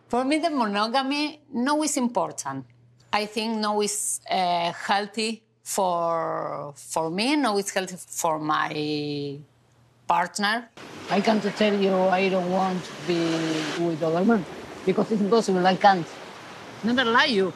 For me, the monogamy, no is important. I think no is healthy for me, no is healthy for my partner. I can't tell you I don't want to be with other men because it's impossible, I can't. Never lie you.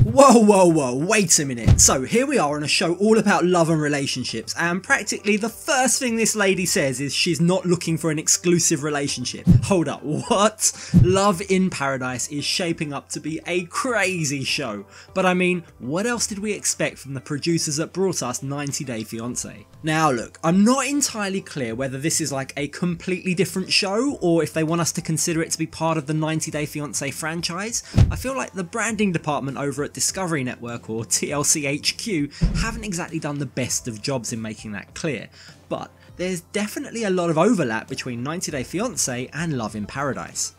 Whoa, wait a minute. So here we are on a show all about love and relationships, and practically the first thing this lady says is she's not looking for an exclusive relationship. Hold up, what? Love in Paradise is shaping up to be a crazy show. But I mean, what else did we expect from the producers that brought us 90 Day Fiancé? Now look, I'm not entirely clear whether this is like a completely different show or if they want us to consider it to be part of the 90 Day Fiancé franchise. I feel like the branding department over at Discovery Network, or TLC HQ, haven't exactly done the best of jobs in making that clear, but there's definitely a lot of overlap between 90 Day Fiancé and Love in Paradise.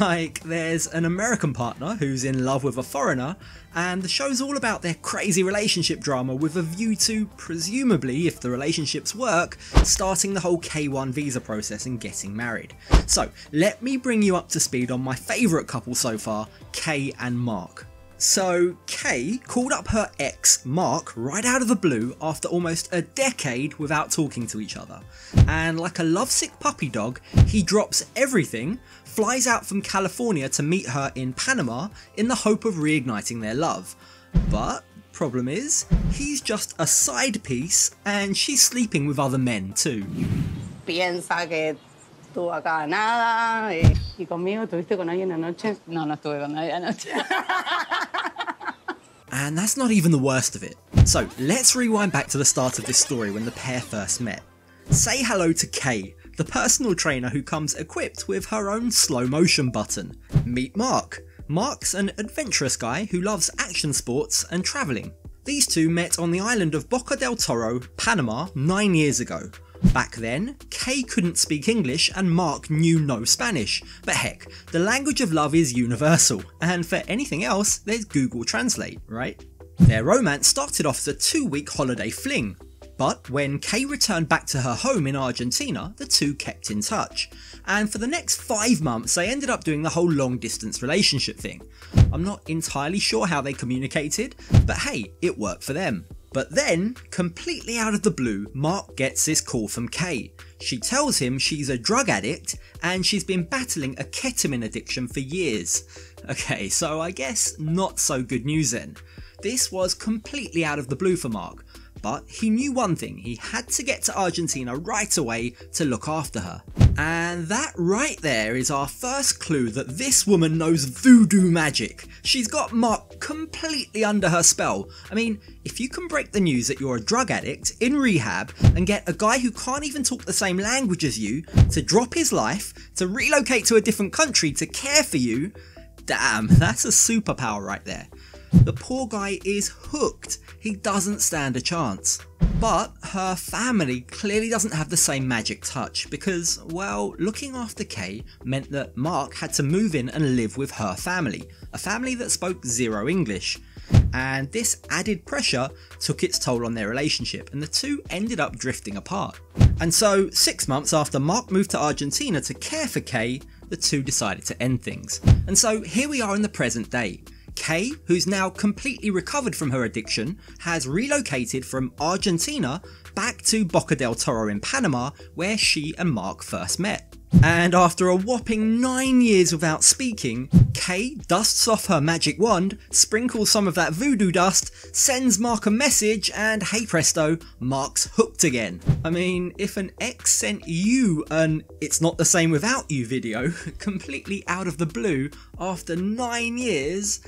Like, there's an American partner who's in love with a foreigner, and the show's all about their crazy relationship drama with a view to, presumably, if the relationships work, starting the whole K1 visa process and getting married. So, let me bring you up to speed on my favourite couple so far, Kay and Mark. So, Kay called up her ex, Mark, right out of the blue after almost a decade without talking to each other. And like a lovesick puppy dog, he drops everything, flies out from California to meet her in Panama in the hope of reigniting their love. But, problem is, he's just a side piece and she's sleeping with other men too. Piensa que estuvo acá nada. ¿Y conmigo estuviste con alguien anoche? No, no estuve con nadie anoche. And that's not even the worst of it. So let's rewind back to the start of this story when the pair first met. Say hello to Kay, the personal trainer who comes equipped with her own slow motion button. Meet Mark. Mark's an adventurous guy who loves action sports and travelling. These two met on the island of Boca del Toro, Panama, 9 years ago. Back then, Kay couldn't speak English and Mark knew no Spanish, but heck, the language of love is universal, and for anything else, there's Google Translate, right? Their romance started off as a 2-week holiday fling, but when Kay returned back to her home in Argentina, the two kept in touch, and for the next 5 months they ended up doing the whole long distance relationship thing. I'm not entirely sure how they communicated, but hey, it worked for them. But then, completely out of the blue, Mark gets this call from Kay. She tells him she's a drug addict and she's been battling a ketamine addiction for years. Okay, so I guess not so good news then. This was completely out of the blue for Mark, but he knew one thing: he had to get to Argentina right away to look after her. And that right there is our first clue that this woman knows voodoo magic. She's got Mark completely under her spell. I mean, if you can break the news that you're a drug addict in rehab and get a guy who can't even talk the same language as you to drop his life, to relocate to a different country to care for you, damn, that's a superpower right there. The poor guy is hooked. He doesn't stand a chance. But her family clearly doesn't have the same magic touch because, well, looking after Kay meant that Mark had to move in and live with her family, a family that spoke zero English. And this added pressure took its toll on their relationship and the two ended up drifting apart. And so, 6 months after Mark moved to Argentina to care for Kay, the two decided to end things. And so here we are in the present day. Kay, who's now completely recovered from her addiction, has relocated from Argentina back to Boca del Toro in Panama, where she and Mark first met. And after a whopping 9 years without speaking, Kay dusts off her magic wand, sprinkles some of that voodoo dust, sends Mark a message, and hey presto, Mark's hooked again. I mean, if an ex sent you an "it's not the same without you" video, completely out of the blue, after 9 years,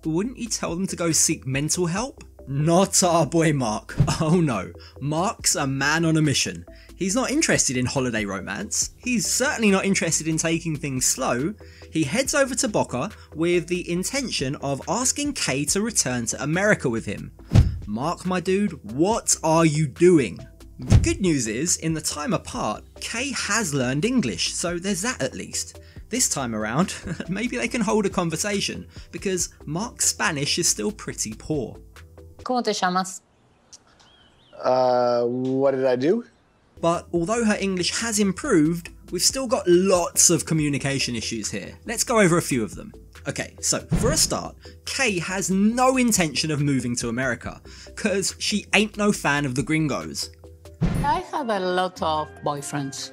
wouldn't you tell them to go seek mental help? Not our boy Mark. Oh no, Mark's a man on a mission. He's not interested in holiday romance. He's certainly not interested in taking things slow. He heads over to Boca with the intention of asking Kay to return to America with him. Mark, my dude, what are you doing? The good news is, in the time apart, Kay has learned English, so there's that at least. This time around, maybe they can hold a conversation, because Mark's Spanish is still pretty poor. ¿Cómo te llamas? What did I do? But although her English has improved, We've still got lots of communication issues here. Let's go over a few of them. Okay, so for a start, Kay has no intention of moving to America, cause she ain't no fan of the gringos. I have a lot of boyfriends,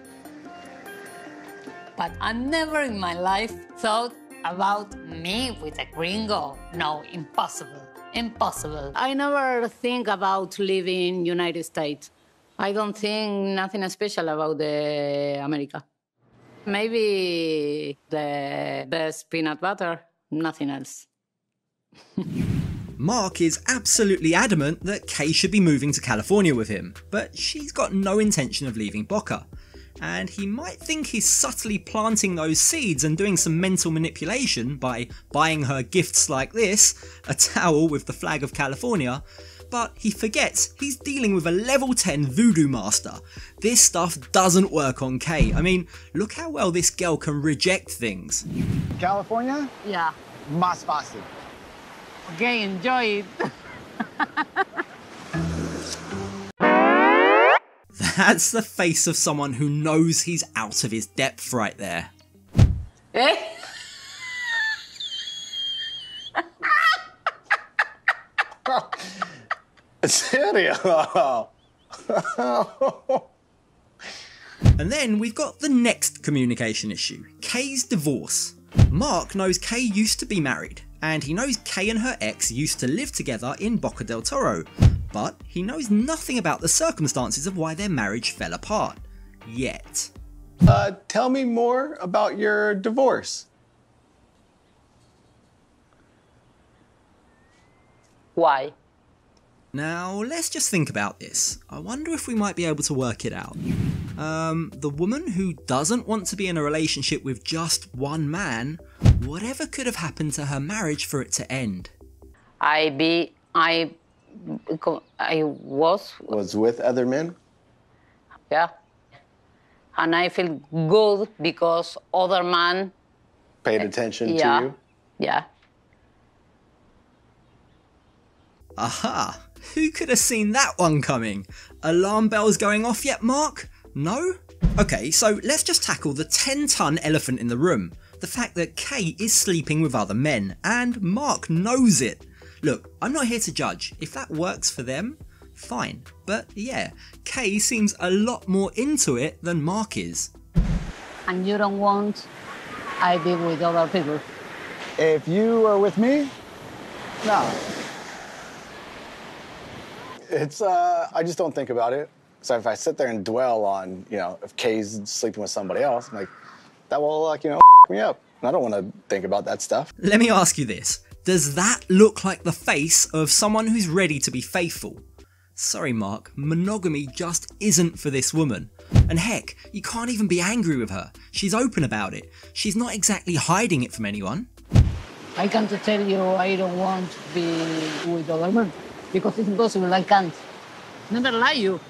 but I never in my life thought about me with a gringo. No, impossible, impossible. I never think about living in United States. I don't think nothing special about the America. Maybe the best peanut butter, nothing else. Mark is absolutely adamant that Kay should be moving to California with him, but she's got no intention of leaving Boca. And he might think he's subtly planting those seeds and doing some mental manipulation by buying her gifts like this, a towel with the flag of California, but he forgets he's dealing with a level 10 voodoo master. This stuff doesn't work on Kay. I mean, look how well this girl can reject things. California? Yeah. Más fácil. Okay, enjoy it. That's the face of someone who knows he's out of his depth right there. Eh? ¿En serio? And then we've got the next communication issue, Kay's divorce. Mark knows Kay used to be married, and he knows Kay and her ex used to live together in Boca del Toro, but he knows nothing about the circumstances of why their marriage fell apart. Yet. Tell me more about your divorce. Why? Now, let's just think about this. I wonder if we might be able to work it out. The woman who doesn't want to be in a relationship with just one man, whatever could have happened to her marriage for it to end? I Was with other men? yeah. And I feel good because other man, Paid attention yeah, to you? yeah. Aha! Who could have seen that one coming? Alarm bells going off yet, Mark? No? Okay, so let's just tackle the 10-ton elephant in the room. The fact that Kay is sleeping with other men, and Mark knows it. Look, I'm not here to judge. If that works for them, fine. But yeah, Kay seems a lot more into it than Mark is. And you don't want I be with other people. If you are with me? No. It's, I just don't think about it. So if I sit there and dwell on, if Kay's sleeping with somebody else, I'm like, that will, me up. And I don't want to think about that stuff. Let me ask you this. Does that look like the face of someone who's ready to be faithful? Sorry, Mark, monogamy just isn't for this woman. And heck, you can't even be angry with her. She's open about it. She's not exactly hiding it from anyone. I can't tell you I don't want to be with other men because it's impossible. I can't. Never lie you.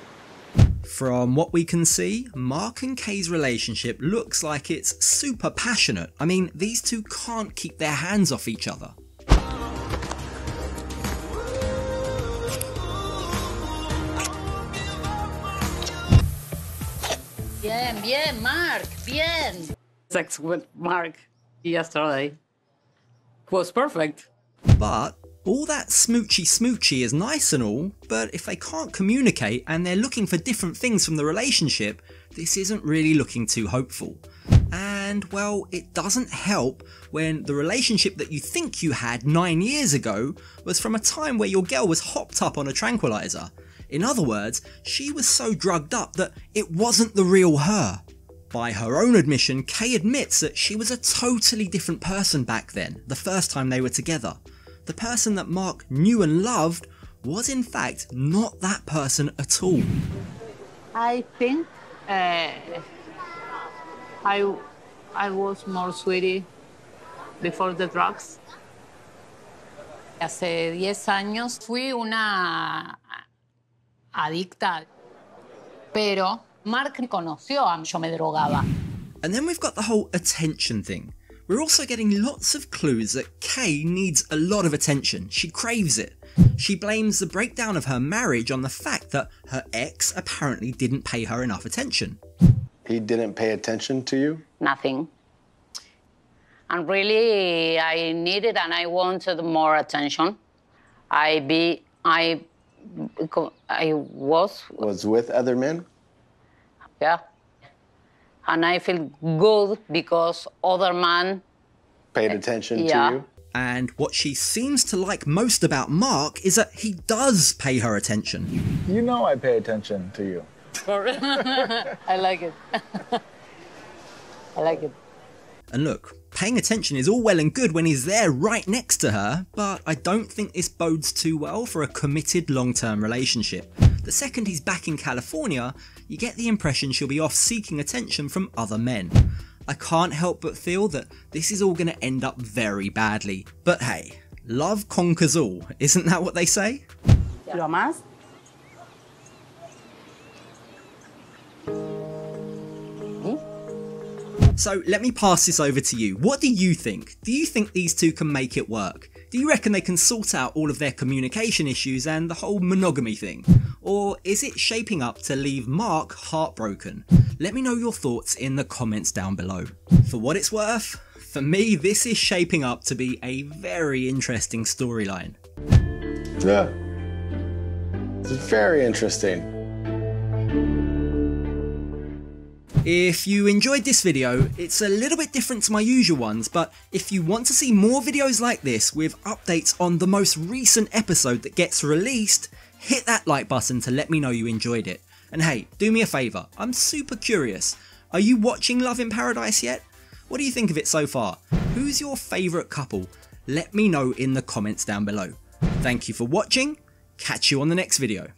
From what we can see, Mark and Kay's relationship looks like it's super passionate. I mean, these two can't keep their hands off each other. Bien, bien, Mark, bien. Sex with Mark yesterday was perfect. But all that smoochy is nice and all, but if they can't communicate and they're looking for different things from the relationship, this isn't really looking too hopeful. And well, it doesn't help when the relationship that you think you had 9 years ago was from a time where your girl was hopped up on a tranquilizer. In other words, she was so drugged up that it wasn't the real her. By her own admission, Kay admits that she was a totally different person back then, the first time they were together. The person that Mark knew and loved was in fact not that person at all. I think I was more sweetie before the drugs. Hace 10 años fui una adicta, pero Mark me conoció, yo me drogaba. And then we've got the whole attention thing. We're also getting lots of clues that Kay needs a lot of attention. She craves it. She blames the breakdown of her marriage on the fact that her ex apparently didn't pay her enough attention. He didn't pay attention to you? Nothing. And really, I needed and I wanted more attention. I was, with other men? yeah. And I feel good because other man paid attention yeah. to you? And what she seems to like most about Mark is that he does pay her attention. You know I pay attention to you. I like it. I like it. And look, paying attention is all well and good when he's there right next to her, but I don't think this bodes too well for a committed long-term relationship. The second he's back in California, you get the impression she'll be off seeking attention from other men. I can't help but feel that this is all going to end up very badly. But hey, love conquers all, isn't that what they say? ¿Lo amas? So let me pass this over to you. What do you think? Do you think these two can make it work? Do you reckon they can sort out all of their communication issues and the whole monogamy thing? Or is it shaping up to leave Mark heartbroken? Let me know your thoughts in the comments down below. For what it's worth, for me this is shaping up to be a very interesting storyline. Yeah. It's very interesting. If you enjoyed this video, it's a little bit different to my usual ones, but if you want to see more videos like this with updates on the most recent episode that gets released, hit that like button to let me know you enjoyed it. And hey, do me a favour, I'm super curious. Are you watching Love in Paradise yet? What do you think of it so far? Who's your favourite couple? Let me know in the comments down below. Thank you for watching, catch you on the next video.